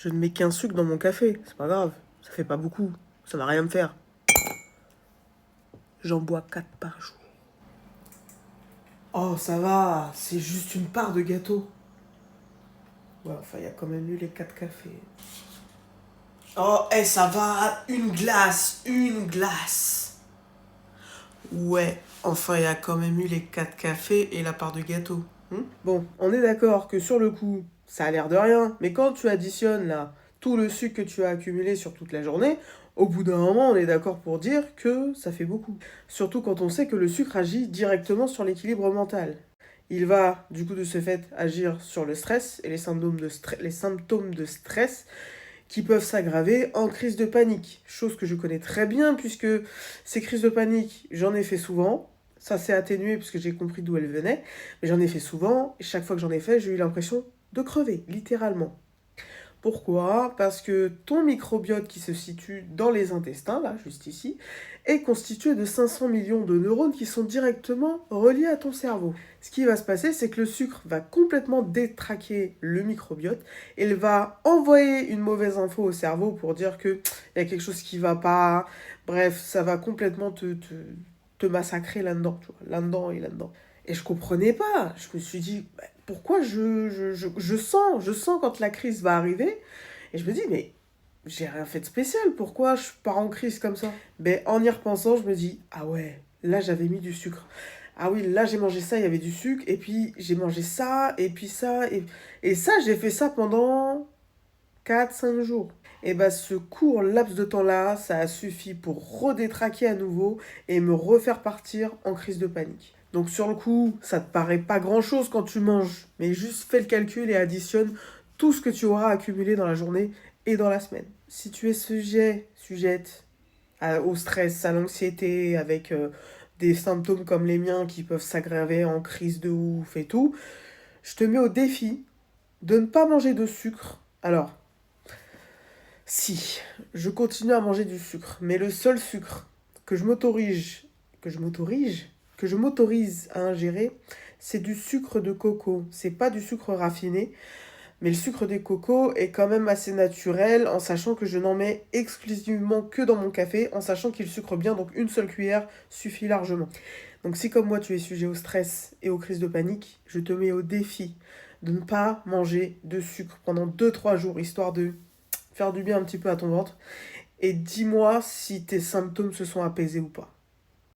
Je ne mets qu'un sucre dans mon café, c'est pas grave. Ça fait pas beaucoup, ça va rien me faire. J'en bois 4 par jour. Oh, ça va, c'est juste une part de gâteau. Ouais, enfin, il y a quand même eu les 4 cafés. Oh, ça va, une glace, une glace. Ouais, enfin, il y a quand même eu les 4 cafés et la part de gâteau. Bon, on est d'accord que sur le coup, ça a l'air de rien, mais quand tu additionnes là tout le sucre que tu as accumulé sur toute la journée, au bout d'un moment, on est d'accord pour dire que ça fait beaucoup. Surtout quand on sait que le sucre agit directement sur l'équilibre mental. Il va, du coup, de ce fait, agir sur le stress et les symptômes de stress qui peuvent s'aggraver en crise de panique. Chose que je connais très bien puisque ces crises de panique, j'en ai fait souvent. Ça s'est atténué puisque j'ai compris d'où elles venaient. Mais j'en ai fait souvent et chaque fois que j'en ai fait, j'ai eu l'impression de crever, littéralement. Pourquoi? Parce que ton microbiote qui se situe dans les intestins, là, juste ici, est constitué de 500 millions de neurones qui sont directement reliés à ton cerveau. Ce qui va se passer, c'est que le sucre va complètement détraquer le microbiote et il va envoyer une mauvaise info au cerveau pour dire qu'il y a quelque chose qui va pas. Bref, ça va complètement te massacrer là-dedans, tu vois, là-dedans et là-dedans. Et je comprenais pas. Je me suis dit, bah, pourquoi je sens quand la crise va arriver. Et je me dis, mais j'ai rien fait de spécial. Pourquoi je pars en crise comme ça? Ben, en y repensant, je me dis, ah ouais, là j'avais mis du sucre. Ah oui, là j'ai mangé ça, il y avait du sucre. Et puis j'ai mangé ça, et puis ça. Et ça, j'ai fait ça pendant 4 5 jours. Et bah ce court laps de temps-là, ça a suffi pour redétraquer à nouveau et me refaire partir en crise de panique. Donc sur le coup, ça te paraît pas grand-chose quand tu manges, mais juste fais le calcul et additionne tout ce que tu auras accumulé dans la journée et dans la semaine. Si tu es sujette au stress, à l'anxiété, avec des symptômes comme les miens qui peuvent s'aggraver en crise de ouf et tout, je te mets au défi de ne pas manger de sucre. Alors, si, je continue à manger du sucre, mais le seul sucre que je m'autorise, que je m'autorise à ingérer, c'est du sucre de coco. C'est pas du sucre raffiné, mais le sucre de coco est quand même assez naturel, en sachant que je n'en mets exclusivement que dans mon café, en sachant qu'il sucre bien, donc une seule cuillère suffit largement. Donc si comme moi tu es sujet au stress et aux crises de panique, je te mets au défi de ne pas manger de sucre pendant 2 3 jours, histoire de faire du bien un petit peu à ton ventre. Et dis-moi si tes symptômes se sont apaisés ou pas.